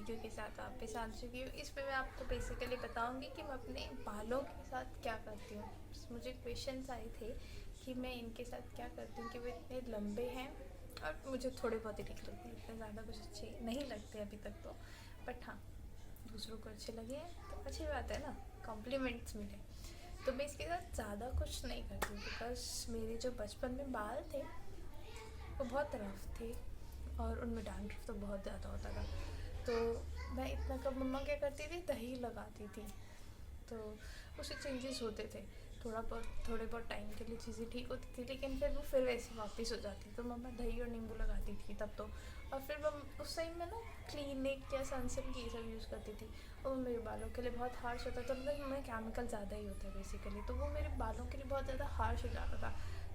Video के साथ वापस आ चुकी हूँ। इस पे मैं आपको बेसिकली बताऊँगी कि मैं अपने बालों के साथ क्या करती हूँ। मुझे क्वेश्चंस आए थे कि मैं इनके साथ क्या करती हूँ कि वो इतने लंबे हैं और मुझे थोड़े बहुत ही ठीक लगते हैं, इतने ज़्यादा कुछ अच्छे नहीं लगते अभी तक तो, बट हाँ दूसरों को अच्छे लगे हैं तो अच्छी बात है ना, कॉम्प्लीमेंट्स मिले। तो मैं इसके साथ ज़्यादा कुछ नहीं करती हूँ बिकॉज मेरे जो बचपन में बाल थे वो बहुत रफ थे और उनमें डैंड्रफ तो बहुत ज़्यादा होता था। तो मैं इतना कब मम्मा क्या करती थी, दही लगाती थी तो उससे चेंजेस होते थे। थोड़े बहुत टाइम के लिए चीज़ें ठीक होती थी लेकिन फिर वो फिर वैसे वापस हो जाती। तो मम्मा दही और नींबू लगाती थी तब तो। और फिर वो उस टाइम में ना क्लिनिक या सनसिल्क ये सब यूज़ करती थी और वो मेरे बालों के लिए बहुत हार्श होता था, मतलब उनमें केमिकल ज़्यादा ही होता है बेसिकली, तो वो मेरे बालों के लिए बहुत ज़्यादा हार्श हो जाता था।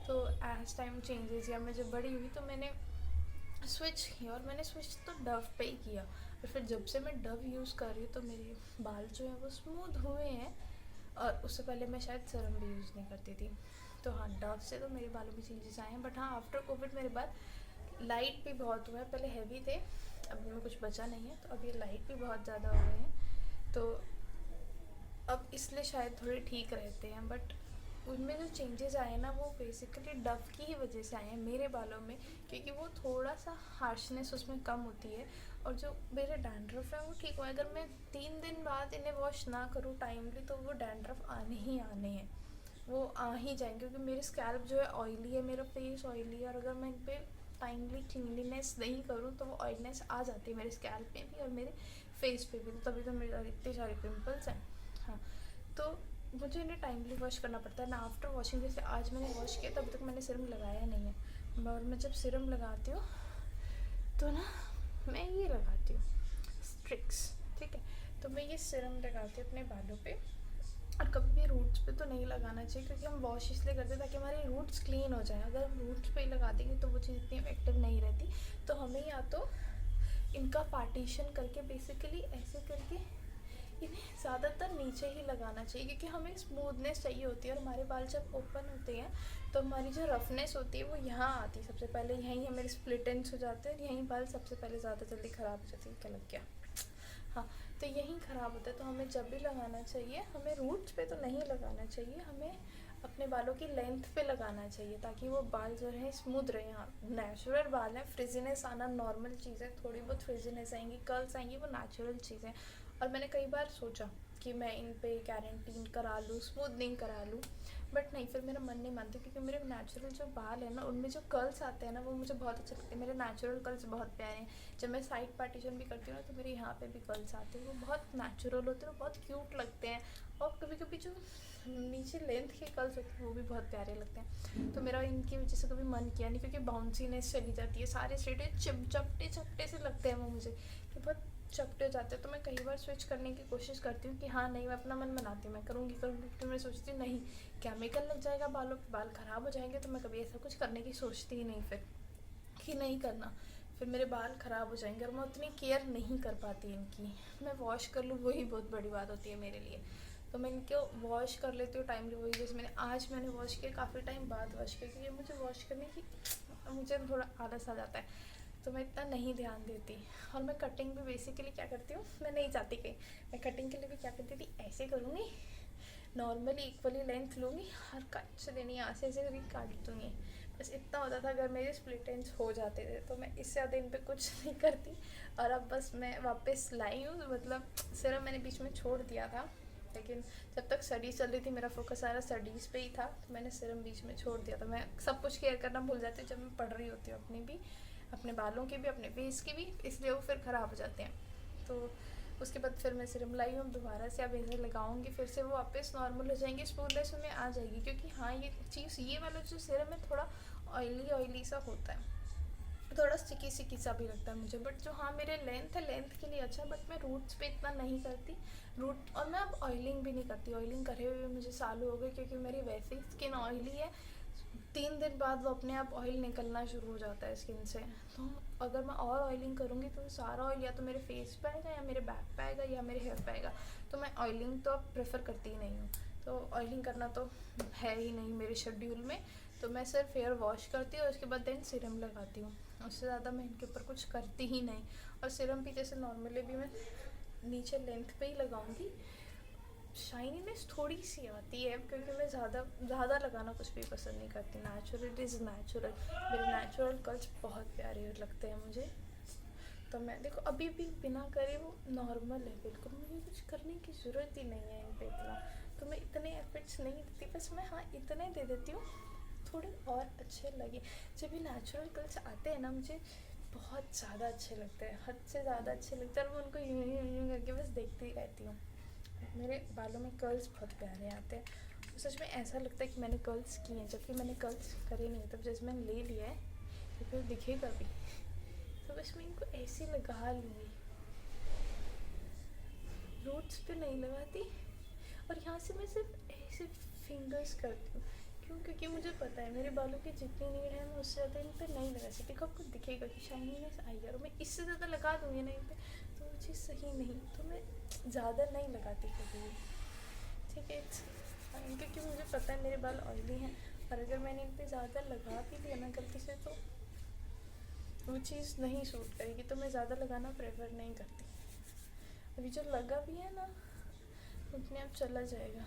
तो एज टाइम चेंजेस या मैं जब बड़ी हुई तो मैंने स्विच किया और मैंने स्विच तो डव पे ही किया। और फिर जब से मैं डव यूज़ कर रही हूँ तो मेरे बाल जो हैं वो स्मूथ हुए हैं। और उससे पहले मैं शायद सीरम भी यूज़ नहीं करती थी। तो हाँ, डव से तो मेरे बालों में चेंजेस आए हैं, बट हाँ आफ्टर कोविड मेरे बाल लाइट भी बहुत हुआ है। पहले हैवी थे, अब में कुछ बचा नहीं है, तो अब ये लाइट भी बहुत ज़्यादा हो गए हैं। तो अब इसलिए शायद थोड़े ठीक रहते हैं, बट उनमें जो चेंजेस आए हैं ना वो बेसिकली डव की ही वजह से आए हैं मेरे बालों में, क्योंकि वो थोड़ा सा हार्शनेस उसमें कम होती है। और जो मेरे डैंड्रफ है वो ठीक हुआ है। अगर मैं 3 दिन बाद इन्हें वॉश ना करूँ टाइमली तो वो डैंड्रफ आने ही आने हैं, वो आ ही जाएंगे, क्योंकि मेरी स्कैल्प जो है ऑयली है, मेरा फेस ऑयली है, और अगर मैं इन पर टाइमली क्लीनलीनेस नहीं करूँ तो वो ऑयलनेस आ जाती है मेरे स्कैल्प पे भी और मेरे फेस पे भी। तो तभी तो मेरे इतने सारे पिंपल्स हैं। हाँ, तो मुझे इन्हें टाइमली वॉश करना पड़ता है ना। आफ्टर वॉशिंग, जैसे आज मैंने वॉश किया तब तक मैंने सीरम लगाया नहीं है, और मैं जब सीरम लगाती हूँ तो ना मैं ये लगाती हूँ स्ट्रिक्स, ठीक है। तो मैं ये सीरम लगाती हूँ अपने बालों पे, और कभी भी रूट्स पे तो नहीं लगाना चाहिए, क्योंकि हम वॉश इसलिए करते हैं ताकि हमारे रूट्स क्लीन हो जाए। अगर हम रूट्स पे ही लगा देंगे तो वो चीज़ इतनी इफेक्टिव नहीं रहती। तो हमें या तो इनका पार्टीशन करके बेसिकली ऐसे करके इन्हें ज़्यादातर नीचे ही लगाना चाहिए, क्योंकि हमें स्मूथनेस चाहिए होती है। और हमारे बाल जब ओपन होते हैं तो हमारी जो रफनेस होती है वो यहाँ आती है सबसे पहले, यहीं हमारे स्प्लिट एंड्स हो जाते हैं, यहीं बाल सबसे पहले ज़्यादा जल्दी ख़राब हो जाते हैं। क्या लग गया? हाँ, तो यहीं ख़राब होता है। तो हमें जब भी लगाना चाहिए, हमें रूट्स पे तो नहीं लगाना चाहिए, हमें अपने बालों की लेंथ पे लगाना चाहिए, ताकि वो बाल जो है स्मूथ रहे। हाँ, नेचुरल बाल है, फ्रिजीनेस आना नॉर्मल चीज़ है, थोड़ी बहुत फ्रिजीनेस आएंगी, कर्ल्स आएंगी, वो नेचुरल चीज़ है। और मैंने कई बार सोचा कि मैं इन पे कैरेंटीन करा लूँ, स्मूथनिंग करा लूँ, बट नहीं, फिर मेरा मन नहीं मानता, क्योंकि मेरे नेचुरल जो बाल है ना उनमें जो कर्ल्स आते हैं ना वो मुझे बहुत अच्छे लगते हैं। मेरे नेचुरल कर्ल्स बहुत प्यारे हैं। जब मैं साइड पार्टीशन भी करती हूँ ना तो मेरे यहाँ पे भी कर्ल्स आते हैं, वो बहुत नेचुरल होते हैं, वो बहुत क्यूट लगते हैं। और कभी कभी जो नीचे लेंथ के कर्ल्स होते हैं वो भी बहुत प्यारे लगते हैं। तो मेरा इनकी वजह से कभी मन किया नहीं, क्योंकि बाउंसीनेस चली जाती है, सारे स्ट्रेट चपटे चपटे से लगते हैं वो मुझे, कि बहुत चपटे हो जाते हैं। तो मैं कई बार स्विच करने की कोशिश करती हूँ कि हाँ नहीं, मैं अपना मन बनाती हूँ, मैं करूँगी करूँगी, फिर मैं सोचती हूँ नहीं, केमिकल लग जाएगा बालों पे, बाल ख़राब हो जाएंगे, तो मैं कभी ऐसा कुछ करने की सोचती ही नहीं फिर, कि नहीं करना, फिर मेरे बाल ख़राब हो जाएंगे। और मैं उतनी केयर नहीं कर पाती इनकी, मैं वॉश कर लूँ वही बहुत बड़ी बात होती है मेरे लिए। तो मैं इनको वॉश कर लेती हूँ टाइमली, वही जैसे मैंने वॉश किया, काफ़ी टाइम बाद वॉश किया, क्योंकि मुझे वॉश करने की मुझे थोड़ा आलस आ जाता है, तो मैं इतना नहीं ध्यान देती। और मैं कटिंग भी बेसिकली क्या करती हूँ, मैं नहीं चाहती कहीं, मैं कटिंग के लिए भी क्या करती थी, ऐसे करूँगी, नॉर्मली इक्वली लेंथ लूँगी और कट से देनी, यहाँ से ऐसे करके काट दूँगी, बस इतना होता था। अगर मेरे स्प्लिट एंड्स हो जाते थे तो मैं इससे ज़्यादा इन पे कुछ नहीं करती। और अब बस मैं वापस लाई हूँ, मतलब सिर्फ मैंने बीच में छोड़ दिया था, लेकिन जब तक स्टडीज़ चल रही थी मेरा फोकस सारा स्टडीज़ पे ही था, तो मैंने सिर्फ बीच में छोड़ दिया था। मैं सब कुछ केयर करना भूल जाती हूँ जब मैं पढ़ रही होती हूँ, अपनी भी, अपने बालों की भी, अपने फेस की भी, इसलिए वो फिर ख़राब हो जाते हैं। तो उसके बाद फिर मैं सीरम लाई हूँ, दोबारा से अब इन्हें लगाऊंगी, फिर से वो वापस नॉर्मल हो जाएंगे, स्मूथनेस में आ जाएगी। क्योंकि हाँ, ये चीज़, ये वाला जो सीरम है थोड़ा ऑयली ऑयली सा होता है, थोड़ा स्टिकी स्टिकी सा भी लगता है मुझे, बट जो हाँ मेरे लेंथ है, लेंथ के लिए अच्छा है, बट मैं रूट्स पे इतना नहीं करती। रूट, और मैं अब ऑयलिंग भी नहीं करती, ऑयलिंग करे हुए मुझे सालों हो गए, क्योंकि मेरी वैसे ही स्किन ऑयली है, 3 दिन बाद वो अपने आप ऑयल निकलना शुरू हो जाता है स्किन से। तो अगर मैं और ऑयलिंग करूँगी तो सारा ऑयल या तो मेरे फेस पे आएगा, या मेरे बैक पे आएगा, या मेरे हेयर पे आएगा। तो मैं ऑयलिंग तो अब प्रेफर करती ही नहीं हूँ, तो ऑयलिंग करना तो है ही नहीं मेरे शेड्यूल में। तो मैं सिर्फ हेयर वॉश करती हूँ और उसके बाद देन सीरम लगाती हूँ। उससे ज़्यादा मैं इनके ऊपर कुछ करती ही नहीं। और सीरम भी जैसे नॉर्मली भी मैं नीचे लेंथ पे ही लगाऊंगी, शाइनीनेस थोड़ी सी आती है क्योंकि मैं ज़्यादा लगाना कुछ भी पसंद नहीं करती। नेचुरल इज़ नेचुरल, मेरे नेचुरल कर्ल्स बहुत प्यारे लगते हैं मुझे। तो मैं देखो अभी भी बिना करे वो नॉर्मल है बिल्कुल, मुझे कुछ करने की ज़रूरत ही नहीं है इन पे इतना, तो मैं इतने एफर्ट्स नहीं देती, बस मैं हाँ इतने दे देती हूँ थोड़े और अच्छे लगे। जब भी नेचुरल कर्ल्स आते हैं ना मुझे बहुत ज़्यादा अच्छे लगते हैं, हद से ज़्यादा अच्छे लगते हैं, और मैं उनको यूँ करके बस देखती ही रहती हूँ। मेरे बालों में कर्ल्स बहुत प्यारे आते हैं, तो सच में ऐसा लगता है कि मैंने कर्ल्स किए हैं, जबकि मैंने कर्ल्स करे नहीं। तब जैसे मैंने ले लिया है तो फिर दिखेगा भी, तो बस मैं इनको ऐसे लगा लूँगी, रूट्स पे नहीं लगाती। और यहाँ से मैं सिर्फ ऐसे फिंगर्स करती हूँ, क्यों? क्योंकि मुझे पता है मेरे बालों की जितनी नीड है मैं उससे ज़्यादा इन पर नहीं लगा सकती। आपको दिखेगा कि शाइनीनेस आई है, और मैं इससे ज़्यादा लगा दूँगी ना इन पर तो वो चीज़ सही नहीं, तो मैं ज़्यादा नहीं लगाती कभी भी, ठीक है? क्योंकि मुझे पता है मेरे बाल ऑयली हैं, और अगर मैंने इन पर ज़्यादा लगा भी लिया ना गलती से तो वो चीज़ नहीं सूट करेगी, तो मैं ज़्यादा लगाना प्रेफर नहीं करती। अभी जो लगा भी है ना अपने आप चला जाएगा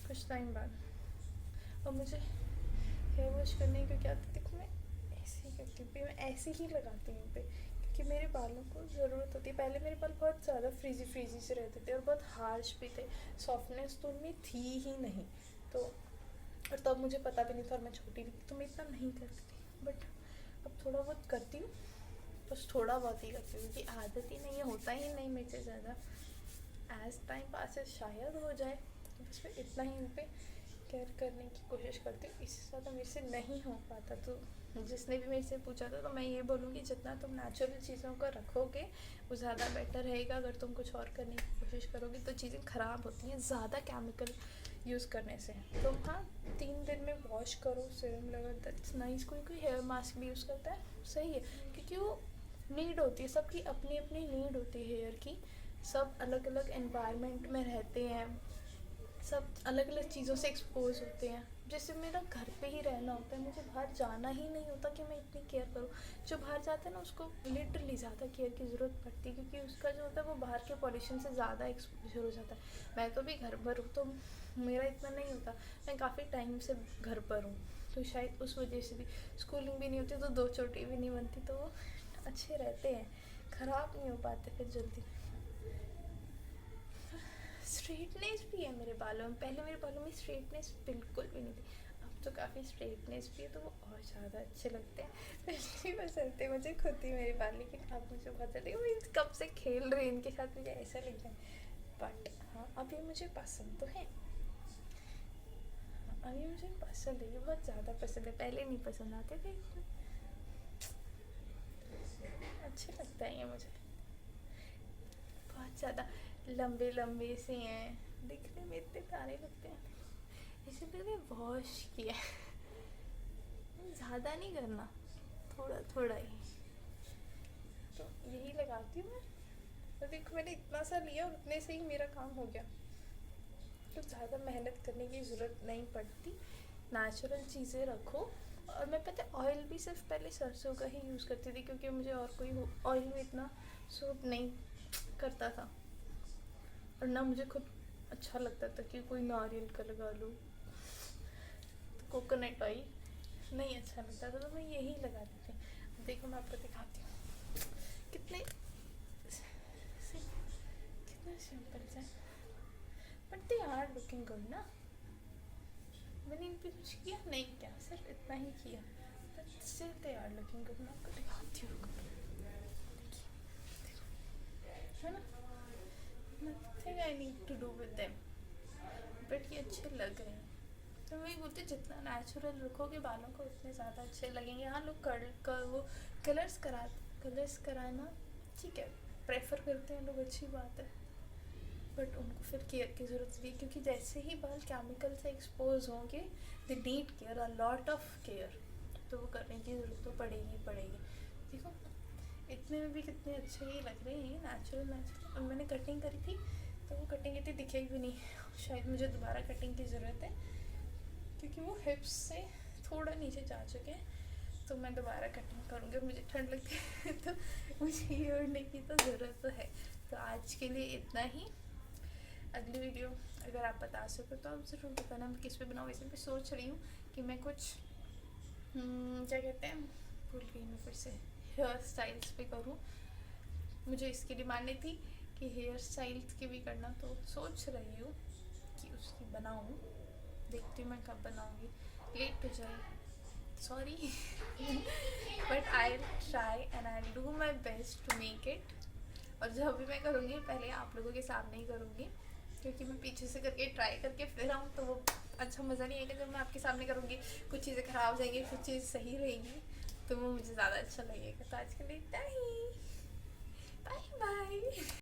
कुछ टाइम बाद। और मुझे हेयर वॉश करने की क्या देखो, मैं ऐसे ही करती हूँ, मैं ऐसे ही लगाती हूँ पे, क्योंकि मेरे बालों को ज़रूरत होती है। पहले मेरे बाल बहुत ज़्यादा फ्रीजी से रहते थे और बहुत हार्श भी थे, सॉफ्टनेस तो उनमें थी ही नहीं, तो और तब मुझे पता भी नहीं था और मैं छोटी भी थी तो मैं इतना नहीं करती थी। बट अब थोड़ा बहुत करती हूँ, बस थोड़ा बहुत ही करती हूँ क्योंकि आदत ही नहीं है, होता ही नहीं मेरे से ज़्यादा। एज टाइम पास शायद हो जाए, तो बस मैं इतना ही उन पर केयर करने की कोशिश करती हूँ, इससे ज़्यादा मेरे से नहीं हो पाता। तो जिसने भी मेरे से पूछा था तो मैं ये बोलूँगी जितना तुम नेचुरल चीज़ों को रखोगे वो ज़्यादा बेटर रहेगा। अगर तुम कुछ और करने की कोशिश करोगे तो चीज़ें ख़राब होती हैं ज़्यादा केमिकल यूज़ करने से। तुम हाँ 3 दिन में वॉश करो, सीरम लगा, दैट्स नाइस। कोई हेयर मास्क भी यूज़ करता है, सही है, क्योंकि वो नीड होती है, सबकी अपनी अपनी नीड होती है हेयर की। सब अलग अलग एनवायरनमेंट में रहते हैं, सब अलग अलग चीज़ों से एक्सपोज होते हैं। जैसे मेरा घर पे ही रहना होता है, मुझे बाहर जाना ही नहीं होता कि मैं इतनी केयर करूँ। जो बाहर जाता है ना उसको लिटरली ज़्यादा केयर की ज़रूरत पड़ती है, क्योंकि उसका जो होता है वो बाहर के पॉल्यूशन से ज़्यादा एक्सपोजर हो जाता है। मैं तो भी घर पर हूँ तो मेरा इतना नहीं होता, मैं काफ़ी टाइम से घर पर हूँ, तो शायद उस वजह से भी स्कूलिंग भी नहीं होती तो 2 चोटी भी नहीं बनती, तो वो अच्छे रहते हैं, ख़राब नहीं हो पाते फिर जल्दी। स्ट्रेटनेस भी है मेरे बालों में, पहले मेरे बालों में स्ट्रेटनेस बिल्कुल भी नहीं थी, अब तो काफ़ी स्ट्रेटनेस भी है, तो वो और ज़्यादा अच्छे लगते हैं। पहले पसंद थे मुझे खुद ही मेरे बाल, लेकिन अब मुझे बहुत ज़्यादा मैं कब से खेल रही हूँ इनके साथ, मुझे ऐसा लग रहा है। बट हाँ अभी मुझे पसंद तो है, अभी मुझे पसंद है, ये बहुत ज़्यादा पसंद है, पहले नहीं पसंद आते थे। अच्छे लगता है ये मुझे, बहुत ज़्यादा लंबे लंबे से हैं, दिखने में इतने प्यारे लगते हैं, इसलिए मैंने वॉश किया। ज़्यादा नहीं करना, थोड़ा थोड़ा ही, तो यही लगाती हूँ मैं। तो देखो मैंने इतना सा लिया और उतने से ही मेरा काम हो गया, तो ज़्यादा मेहनत करने की ज़रूरत नहीं पड़ती। नेचुरल चीज़ें रखो। और मैं पता है ऑयल भी सिर्फ पहले सरसों का ही यूज़ करती थी, क्योंकि मुझे और कोई ऑयल में इतना सूट नहीं करता था, और ना मुझे खुद अच्छा लगता था कि कोई नारियल का लगा लूँ, तो कोकोनट ऑयल नहीं अच्छा लगता था, तो मैं यही लगाती थी। देखो मैं आपको दिखाती हूँ कितने सिंपल से, but they are looking good ना। मैंने इन पे कुछ किया नहीं, क्या सिर्फ इतना ही किया, but still they are looking good. मैं आपको दिखाती हूँ, है ना, nothing I need to do with them, but ये अच्छे लग रहे हैं। तो वही बोलते जितना नेचुरल रखोगे बालों को उतने ज़्यादा अच्छे लगेंगे। हाँ लोग वो कलर्स कराना ठीक है, प्रेफर करते हैं लोग, अच्छी बात है, बट उनको फिर केयर की ज़रूरत भी है, क्योंकि जैसे ही बाल केमिकल से एक्सपोज होंगे they need care, a lot of care, तो वो करने की ज़रूरत तो पड़ेगी। देखो इतने में भी कितने अच्छे ही लग रहे हैं नेचुरल। और मैंने कटिंग करी थी तो वो कटिंग इतनी दिखेगी भी नहीं, शायद मुझे दोबारा कटिंग की ज़रूरत है, क्योंकि वो हिप्स से थोड़ा नीचे जा चुके हैं, तो मैं दोबारा कटिंग करूँगी। मुझे ठंड लगती है तो मुझे ये ओढ़ने की तो ज़रूरत तो है। तो आज के लिए इतना ही। अगली वीडियो अगर आप बता सको तो आप ज़रूर बताना मैं किस पे बनाऊँ। वैसे मैं सोच रही हूँ कि मैं कुछ क्या कहते हैं, भूल गई मैं फिर से, हेयर स्टाइल्स पे करूँ। मुझे इसकी डिमांड नहीं थी कि हेयर स्टाइल्स की भी करना, तो सोच रही हूँ कि उसकी बनाऊँ। देखती हूँ मैं कब बनाऊँगी, लेट हो जाए, sorry but I try and I do my best to make it. और जब भी मैं करूँगी पहले आप लोगों के सामने ही करूँगी, क्योंकि मैं पीछे से करके ट्राई करके फिर आऊँ तो वो अच्छा मज़ा नहीं आएगा। जब मैं आपके सामने करूँगी कुछ चीज़ें ख़राब हो जाएंगी, कुछ चीज़ सही रहेंगी, तो वो मुझे ज़्यादा अच्छा लगेगा। तो आज के लिए इतना ही, बाय बाय।